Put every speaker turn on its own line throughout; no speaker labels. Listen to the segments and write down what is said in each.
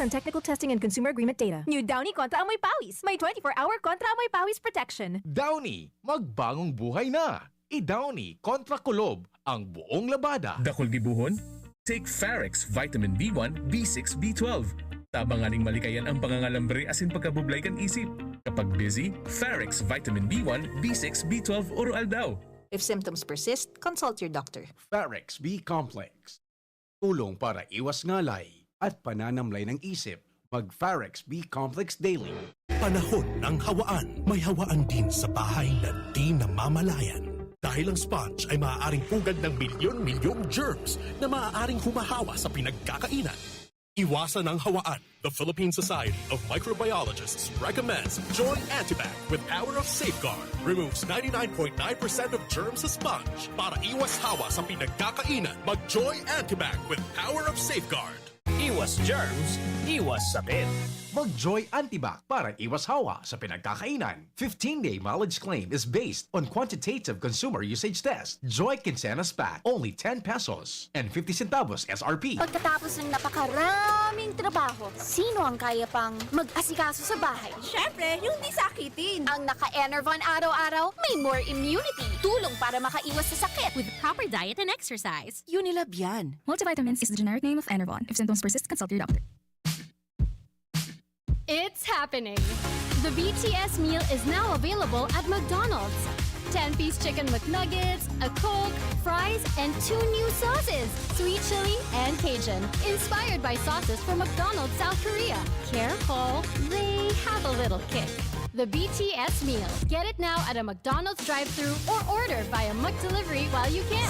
on technical testing and consumer agreement data. New Downy Contra Amoy Pawis. May 24-hour Contra Amoy Pawis protection.
Downy, magbagong buhay na. I-Downy kontra kulob ang buong labada.
Dakol gibuhon? Take Farex Vitamin B1, B6, B12. Tabanganing malikayan ang pangangalambre asin pagkabublay kan isip. Kapag busy, Farex Vitamin B1, B6, B12 oral daw.
If symptoms persist, consult your doctor.
Farex B Complex. Tulong para iwas ngalay at pananamlay ng isip. Mag-Farex B Complex Daily.
Panahon ng hawaan. May hawaan din sa bahay na di namamalayan. Dahil ang sponge ay maaaring pugad ng milyon-milyong germs na maaaring humahawa sa pinagkakainan. Iwasan ang hawaan. The Philippine Society of Microbiologists recommends Joy Antibac with Power of Safeguard. Removes 99.9% of germs sa sponge. Para iwas hawa sa pinagkakainan, mag-Joy Antibac with Power of Safeguard.
Iwas germs, iwas sakit.
Mag-Joy Antibac para iwas hawa sa pinagkakainan. 15-day mileage claim is based on quantitative consumer usage test. Joy Quincenas Pack, only 10 pesos and 50 centavos SRP.
Pagkatapos ng napakaraming trabaho, sino ang kaya pang mag-asikaso sa bahay?
Siyempre, yung di sakitin.
Ang naka-Enervon araw-araw, may more immunity. Tulong para makaiwas sa sakit.
With proper diet and exercise.
Unilab yan.
Multivitamins is the generic name of Enervon. If symptoms persist, consult your doctor.
It's happening! The BTS meal is now available at McDonald's. 10-piece chicken McNuggets, a Coke, fries, and 2 new sauces, sweet chili and Cajun, inspired by sauces from McDonald's South Korea. Careful, they have a little kick. The BTS meal. Get it now at a McDonald's drive-thru or order via McDelivery while you can.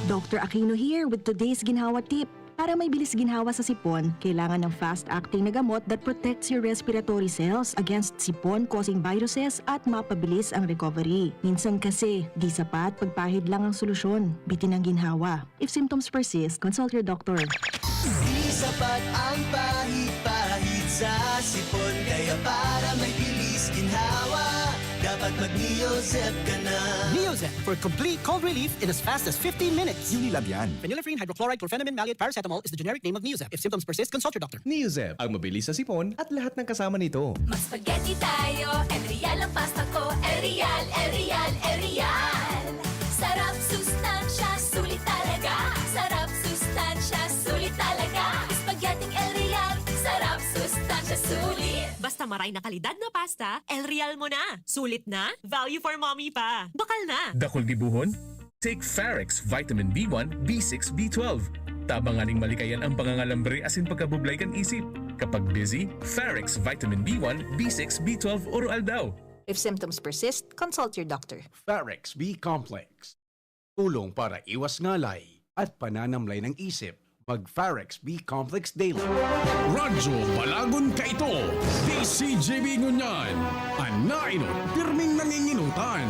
Dr. Aquino here with today's ginhawa tip. Para may bilis ginhawa sa sipon, kailangan ng fast-acting na gamot that protects your respiratory cells against sipon-causing viruses at mapabilis ang recovery. Minsan kasi, di sapat pagpahid lang ang solusyon. Bitin ang ginhawa. If symptoms persist, consult your doctor.
Di sapat ang pahid-pahid sa sipon, kaya para may bilis ginhawa, dapat mag-Neozep ka na.
Neozep for complete cold relief in as fast as 15 minutes.
Unilab yan.
Phenylephrine, hydrochloride, chlorphenamine, maleate, paracetamol is the generic name of Neozep. If symptoms persist, consult your doctor.
Neozep, ang mabilis sa sipon at lahat ng kasama nito.
Mas spaghetti tayo, Elreal ang pasta ko, Elreal, Elreal, Elreal. Sarap, sustansya, sulit talaga. Sarap, sustansya, sulit talaga. Spaghetti Elreal, sarap, sustansya, sulit.
Basta maray na kalidad na pasta, Elreal mo na. Sulit na, value for mommy pa. Bakal na.
Dakol gibuhon? Take Farex Vitamin B1, B6, B12. Tabanganing malikayan ang pangangalambre asin pagkabublay kan isip. Kapag busy, Farex Vitamin B1, B6, B12 oral daw.
If symptoms persist, consult your doctor.
Farex B Complex. Tulong para iwas ngalay at pananamlay ng isip. Mag-Farex B Complex Daily.
Radyo Balagon ka ito. DCGB Ngunyan. Anainot, pirming nanginginutan.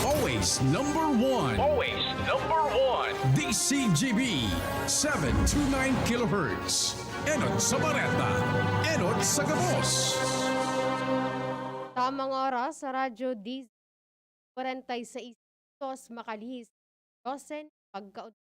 Always number one.
Always number one.
DCGB 729 kHz. Enot sa Bareta. Enot sa Gabos.
Tamang oras sa Radyo D. 46 makalihis. 12 pagkaud.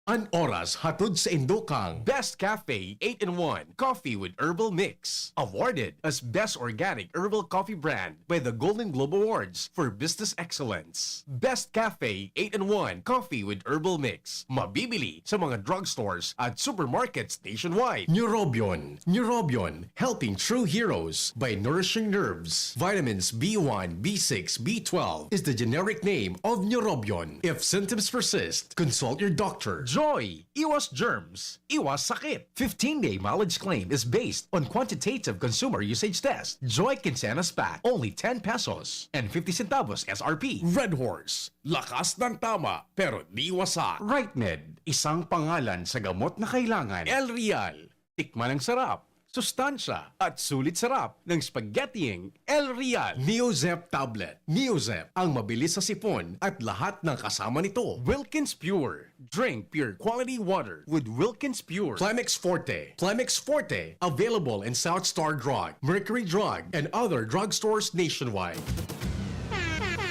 An oras hatod sa Indokang Best Cafe 8-in-1 Coffee with Herbal Mix. Awarded as Best Organic Herbal Coffee Brand by the Golden Globe Awards for Business Excellence. Best Cafe 8-in-1 Coffee with Herbal Mix. Mabibili sa mga drugstores at supermarkets nationwide. Neurobion. Neurobion, helping true heroes by nourishing nerves. Vitamins B1, B6, B12 is the generic name of Neurobion. If symptoms persist, consult your doctor. Joy, iwas germs, iwas sakit. 15-day mileage claim is based on quantitative consumer usage test. Joy Quincenas Pack, only 10 pesos and 50 centavos SRP.
Red Horse. Lakas ng tama, pero di wasak. RightMed. Isang pangalan sa gamot na kailangan. Elreal. Tikman ang sarap, sustansya at sulit sarap ng spaghettiing Elreal. Neozep Tablet. Neozep, ang mabilis sa sipon at lahat ng kasama nito. Wilkins Pure. Drink pure quality water with Wilkins Pure. Plemex Forte. Plemex Forte. Available in South Star Drug, Mercury Drug, and other drugstores nationwide.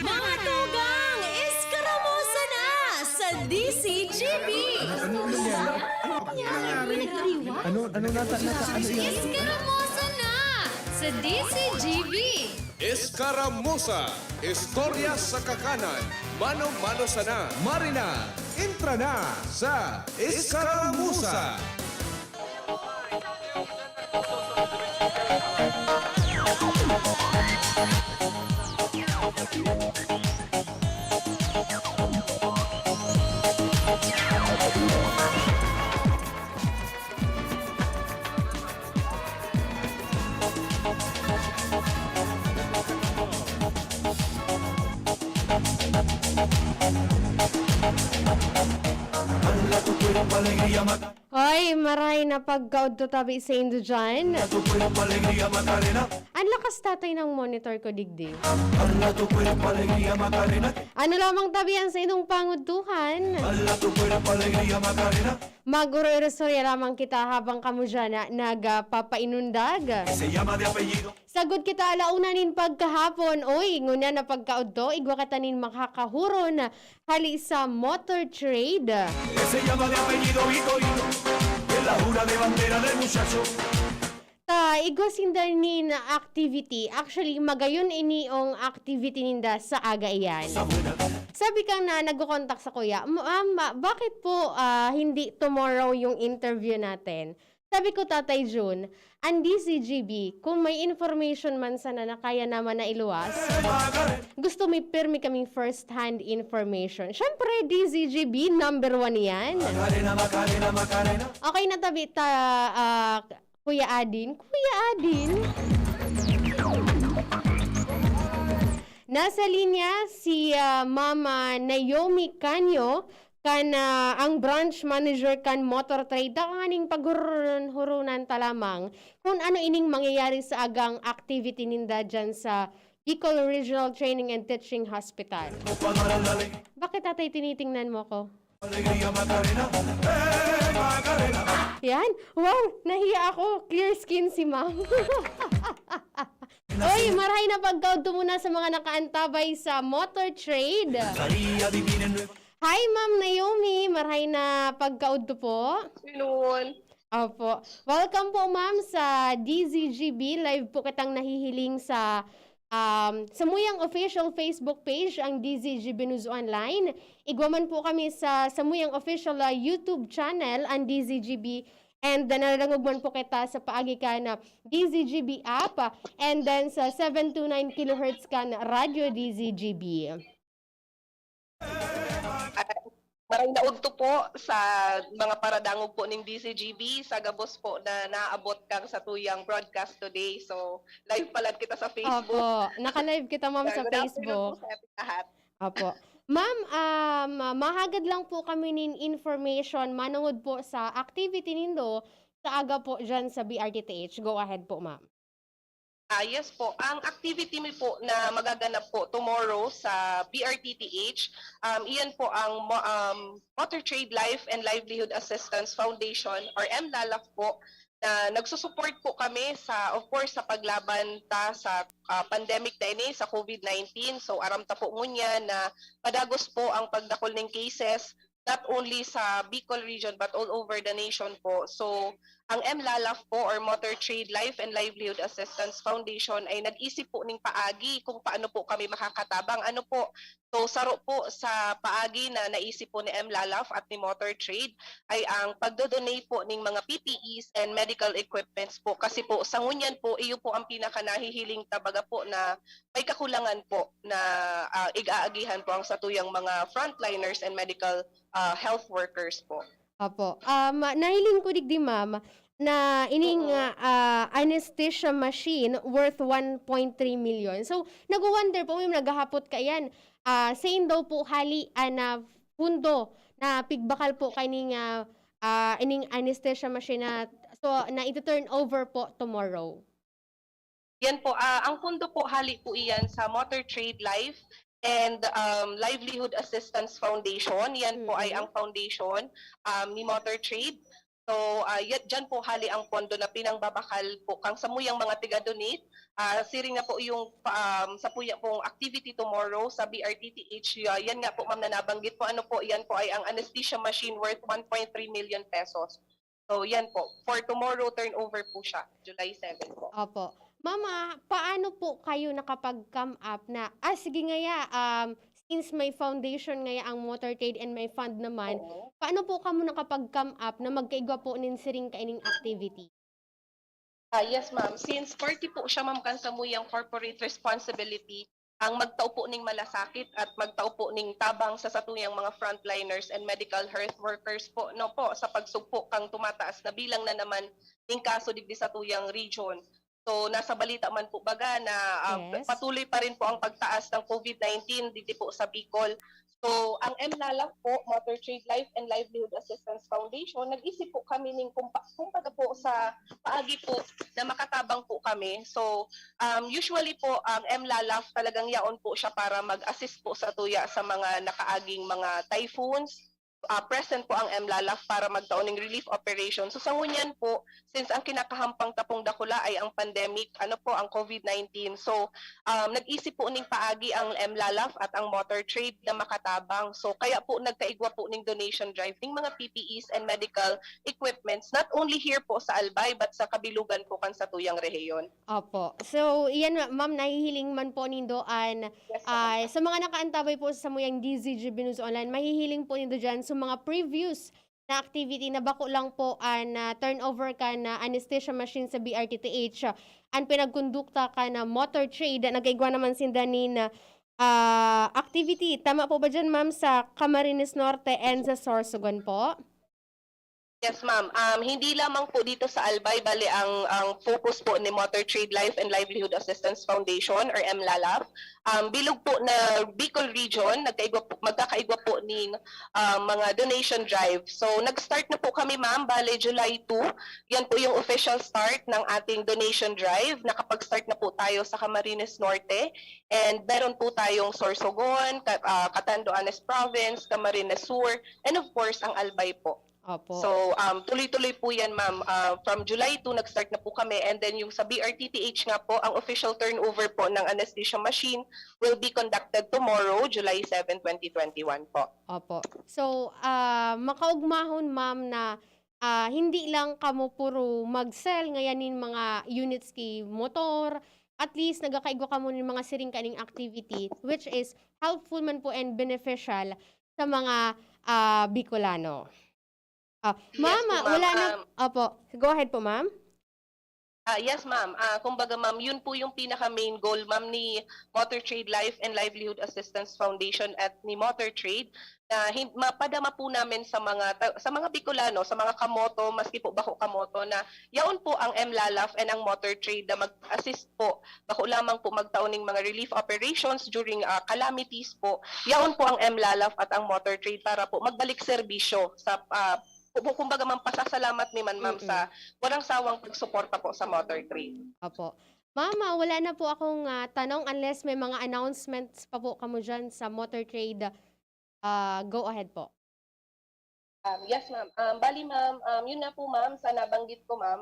Mga tugang, iskaramusa na sa
GB!
Ano nata, ano yan?
Iskaramosa na! Sa DCGB!
Escaramuza, istorya sa kakanan, mano-mano sana.
Marina, intra na sa Escaramuza!
Hoy, maray na pagkaod to tabi sa Indo dyan. Ang lakas tatay ng monitor ko, digdig. Ano lamang tabihan sa inong panguduhan? Maguro-irosorya lamang kita habang kamo dyan na nagpapainundag. Sagod kita alaunanin pagkahapon. Oy, ngunya na pagkaod to, igwa katanin makakahuron hali sa motor trade. Igwa sindanin activity. Actually, magayon iniong activity ninda sa aga iyan. Sabi ka na nagko-contact sa kuya, Ma'am, bakit po hindi tomorrow yung interview natin? Sabi ko, Tatay June, ang DCGB, kung may information man sana na kaya naman na iluwas, gusto may pirmi kaming first-hand information. Siyempre, DCGB, number 1 yan. Okay na tabi, Kuya Adin. Kuya Adin? Nasa linya si Mama Naomi Canyo, ang branch manager kan motor trade kaning paghurunan talamang kung ano ining mangyayari sa agang activity ninda dyan sa Bicol Regional Training and Teaching Hospital. Bakit tatay tinitingnan mo ko? Yan. Wow, nahiya ako. Clear skin si ma'am. Oy, maray na pagkaud muna sa mga nakaantabay sa motor trade. Hi, Ma'am Naomi. Maray na pagkaud po.
Noon.
Opo. Welcome po, Ma'am, sa DZGB. Live po kitang nahihiling sa Samuyang official Facebook page, ang DZGB News Online. Igwaman po kami sa Samuyang official YouTube channel, ang DZGB. And then, narangugman po kita sa paagi ka na DZGB app. And then, sa 729 kHz ka na Radio DZGB.
Maray na udto po sa mga paradangog po ng DCGB, sa gabos po na naabot kang sa tuyang broadcast today. So, live pala kita sa Facebook.
Opo, naka-live kita, ma'am, sa Facebook.
Po sa lahat.
Opo. Ma'am, mahagad lang po kami nin information manungod po sa activity nindo sa aga po dyan sa BRTTH. Go ahead po, ma'am.
Yes po, ang activity mo po na magaganap po tomorrow sa BRTTH, iyan po ang Motor Trade Life and Livelihood Assistance Foundation or MLALAF po, na nagsusupport po kami sa, of course, sa paglaban sa pandemic na ini, sa COVID-19. So aram ta po ngunya na padagos po ang pagdakol ng cases, not only sa Bicol region but all over the nation po. So, ang MLALAF po or Motor Trade Life and Livelihood Assistance Foundation ay nag-isip po ng paagi kung paano po kami makakatabang. Ano po? So, saro po sa paagi na naisip po ni MLALAF at ni Motor Trade ay ang pagdodonate po ng mga PPEs and medical equipments po. Kasi po, sa ngunyan po, iyo po ang pinaka-nahihiling tabaga po na may kakulangan po na igaagihan po ang satuyang mga frontliners and medical health workers po.
Opo. Nahiling ko digdi, ma'am, na ining anesthesia machine worth 1.3 million. So, nag-wonder po, may naghahapot ka yan. Saying daw po hali na pundo na pigbakal po kaning ining anesthesia machine na ito-turn over po tomorrow.
Yan po, ang pundo po hali po iyan sa Motor Trade Life and Livelihood Assistance Foundation. Yan po ay ang foundation ni Motor Trade. So, dyan po hali ang pondo na pinangbabakal po kang samuyang mga tiga-donate. Siring na po yung sa pong activity tomorrow sa BRTTH. Yan nga po, ma'am, na nabanggit po. Ano po, yan po ay ang anesthesia machine worth 1.3 million pesos. So, yan po. For tomorrow, turnover po siya. July 7 po.
Opo. Mama, paano po kayo nakapag-come up na, sige ngaya, since may foundation ngaya ang motor trade and may fund naman, paano po kamo nakapag-come up na magkaigwa po nin siring kaining activity?
Yes, ma'am. Since party po siya, ma'am, kan samuyang corporate responsibility, ang magtao po ning malasakit at magtao po ning tabang sa satuyang mga frontliners and medical health workers po, no po, sa pagsugpo kang tumataas na bilang na naman ning kaso digdi sa tuyang region. So, nasa balita man po baga na
Yes.
patuloy pa rin po ang pagtaas ng COVID-19 dito po sa Bicol. So, ang MLALAF po, Motor Trade Life and Livelihood Assistance Foundation, nag-isip po kami ng kumbaga po sa paagi po na makatabang po kami. So, usually po, ang MLALAF talagang yaon po siya para mag-assist po sa tuya sa mga nakaaging mga typhoons. Present po ang MLALAF para magtaon ng relief operation. So sa ngunyan po, since ang kinakahampang tapong dakula ay ang pandemic, ang COVID-19. So nag-isip po ning paagi ang MLALAF at ang motor trade na makatabang. So kaya po nagkaigwa po ning donation drive ng mga PPEs and medical equipments, not only here po sa Albay but sa kabilugan po kan sa tuyang rehiyon.
Opo. So, iyan, ma'am, nahihiling man po nindoan. Sa mga nakaantabay po sa samuyang DZGB News Online, mahihiling po nindo dyan sa mga previous na activity na bako lang po na turnover ka na anesthesia machine sa BRTTH. Ang pinagkondukta ka na motor trade, nagaigwa naman sindanin na activity. Tama po ba dyan, ma'am, sa Camarines Norte and sa Sorsogon po?
Yes, ma'am. Hindi lamang po dito sa Albay, bali ang focus po ni Motor Trade Life and Livelihood Assistance Foundation or MLALAF. Bilog po na Bicol Region, magkakaigwa po ng mga donation drive. So, nag-start na po kami, ma'am, bali July 2. Yan po yung official start ng ating donation drive. Nakapag-start na po tayo sa Camarines Norte. And meron po tayong Sorsogon, Catanduanes Province, Camarines Sur, and of course, ang Albay po.
Opo.
So, tuloy-tuloy po yan, ma'am. From July 2, nag-start na po kami. And then yung sa BRTTH nga po, ang official turnover po ng anesthesia machine will be conducted tomorrow, July 7, 2021 po.
Opo. So, makaugmahon, ma'am, na hindi lang kamo puro mag-sell ngayanin mga units ki motor, at least nagakaigwa kamo ng mga siring kaning activity, which is helpful man po and beneficial sa mga Bicolano. Ma'am,
po, ma'am.
wala na. Opo. Go ahead po, ma'am.
Yes, ma'am. Kumbaga, ma'am, yun po yung pinaka-main goal, ma'am, ni Motor Trade Life and Livelihood Assistance Foundation at ni Motor Trade na mapadama po namin sa mga Bicolano, sa mga kamoto, maski po bako kamoto, na yaon po ang MLALAF and ang Motor Trade na mag-assist po. Bako lamang po magtaon ng mga relief operations during calamities po. Yaon po ang MLALAF at ang Motor Trade para po magbalik serbisyo sa kumbaga, ma'am, pasasalamat ni ma'am, sa walang sawang pagsuporta po sa motor trade.
Opo. Mama, wala na po akong tanong unless may mga announcements pa po kamo dyan sa motor trade. Go ahead po.
Yes, ma'am. Bali, ma'am, yun na po, ma'am, sa nabanggit ko, ma'am.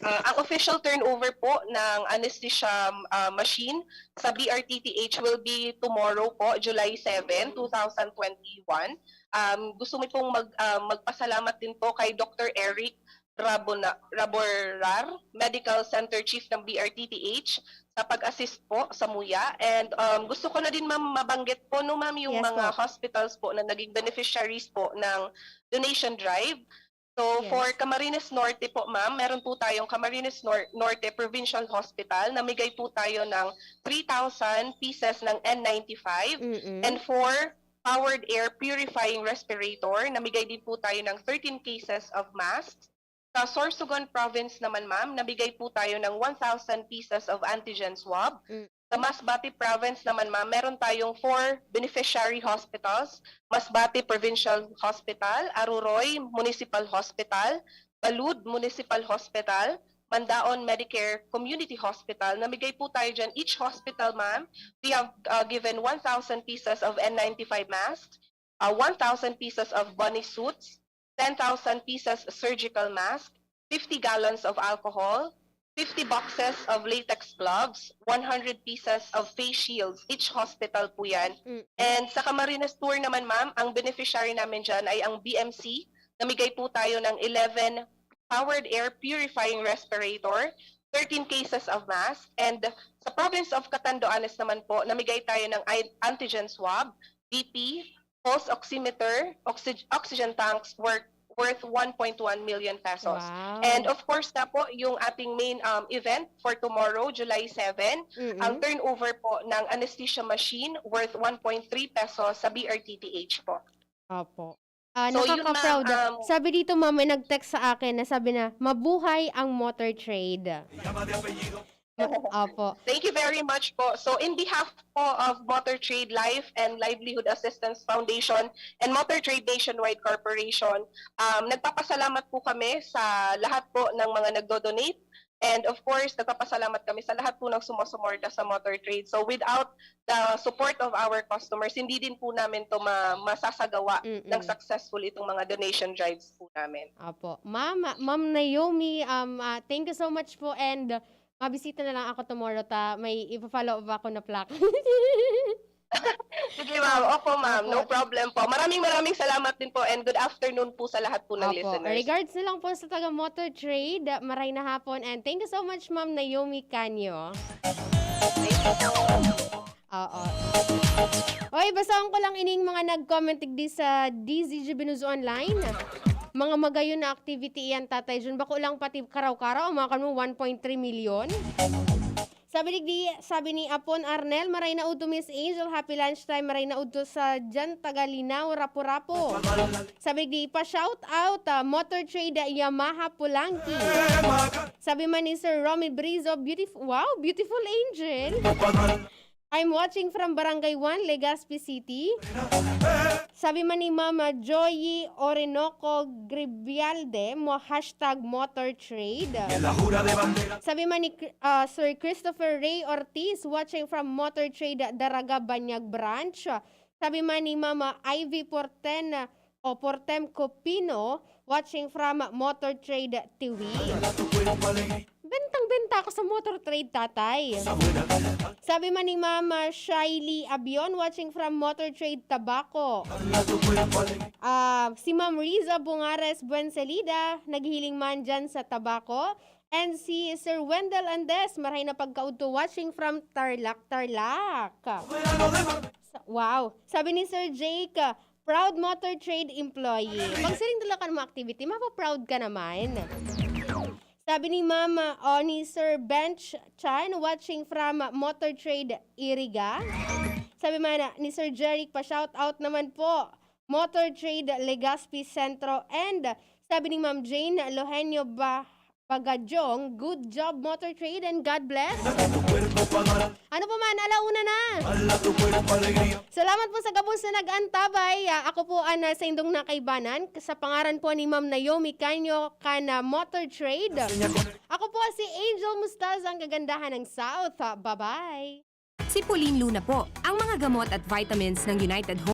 Ang official turnover po ng anesthesia machine sa BRTTH will be tomorrow po, July 7, 2021. Gusto mo pong magpasalamat din po kay Dr. Eric Raborar, Medical Center Chief ng BRTTH, sa pag-assist po sa MUYA. And gusto ko na din, ma'am, mabanggit po, no, ma'am, yung mga hospitals po na naging beneficiaries po ng donation drive. So, for Camarines Norte po, ma'am, meron po tayong Camarines Norte Provincial Hospital. Namigay po tayo ng 3,000 pieces ng N95 and 4 powered air purifying respirator. Namigay din po tayo ng 13 cases of masks. Sa Sorsogon Province naman, ma'am, nabigay po tayo ng 1,000 pieces of antigen swab. Sa Masbate Province naman, ma'am, meron tayong 4 beneficiary hospitals. Masbate Provincial Hospital, Aruroy Municipal Hospital, Balud Municipal Hospital, Mandaon Medicare Community Hospital. Namigay po tayo dyan. Each hospital, ma'am, we have given 1,000 pieces of N95 masks, 1,000 pieces of bunny suits, 10,000 pieces surgical mask, 50 gallons of alcohol, 50 boxes of latex gloves, 100 pieces of face shields, each hospital po yan. And sa Camarines Tour naman, ma'am, ang beneficiary namin dyan ay ang BMC. Namigay po tayo ng 11 powered air purifying respirator, 13 cases of mask, and sa province of Catanduanes naman po, namigay tayo ng antigen swab, BP, pulse oximeter, oxygen tanks worth 1.1 million pesos.
Wow.
And of course na po, yung ating main event for tomorrow, July 7, ang turnover po ng anesthesia machine worth 1.3 pesos sa BRTTH po.
Opo.
So, yun,
Nakaka-proud.
ma'am,
Sabi dito, ma'am, may nag-text sa akin na sabi na, mabuhay ang motor trade. Opo.
Thank you very much po. So in behalf po of Motor Trade Life and Livelihood Assistance Foundation and Motor Trade Nationwide Corporation, nagpapasalamat po kami sa lahat po ng mga nagdo-donate. And of course, nagpapasalamat kami sa lahat po ng sumusuporta sa motor trade. So without the support of our customers, hindi din po namin to masasagawa ng successful itong mga donation drives po namin.
Opo. Ma'am Naomi, thank you so much po and mabisita na lang ako tomorrow may ipa-follow up ako na plaque.
Sige ma'am, opo ma'am, no problem po. Maraming salamat din po and good afternoon po sa lahat po ng listeners.
Regards na lang po sa taga Motor Trade, maray na hapon and thank you so much Ma'am Naomi Canyo. Oo. Oy, basahan ko lang ining mga nag-comment di sa DZG Binus Online. Mga magayon na activity yan, Tatay Jun. Bako lang pati karaw-karaw, mga kanu 1.3 million. Sabi ni Apon Arnel, maray na uto Miss Angel, happy lunchtime, maray na uto sa Jan Tagalinaw, Rapo-Rapo. Sabi ni pa-shout out, Motor Trade Yamaha Pulanki. Sabi man ni Sir Romy Brizo, beautiful angel. I'm watching from Barangay 1, Legazpi City. Sabi man ni Mama Joy Orinoco Gribialde, hashtag Motor Trade. Sabi man ni Sir Christopher Ray Ortiz, watching from Motor Trade Daraga Banyag Branch. Sabi man ni Mama Ivy Portem Copino, watching from Motor Trade Tiwi. Bentang-benta ako sa Motor Trade, Tatay. Sabi man ni Mama Shailey Abion, watching from Motor Trade Tabaco. Si Ma'am Riza Bungares Buencelida, naghihiling man dyan sa Tabaco. And si Sir Wendell Andes, maray na pagkaudto, watching from Tarlac. Wow. Sabi ni Sir Jake, proud Motor Trade employee. Pag siling dala ka ng mga activity, mapaproud ka naman. Sabi ni Mama ni Sir Bench Chan, watching from Motor Trade Iriga. Sabi man ni Sir Jeric, pa-shout out naman po, Motor Trade Legazpi Centro. And sabi ni Ma'am Jane Lohenio Bagajong, good job Motor Trade and God bless. Ano po man, alauna na. Salamat po sa gabos na nag-antabay. Ako po sa indong nakaibanan. Sa pangaran po ni Ma'am Naomi Canyo, kana Motor Trade. Ako po si Angel Mustaz, ang kagandahan ng South. Bye-bye.
Si Pauline Luna po, ang mga gamot at vitamins ng United Home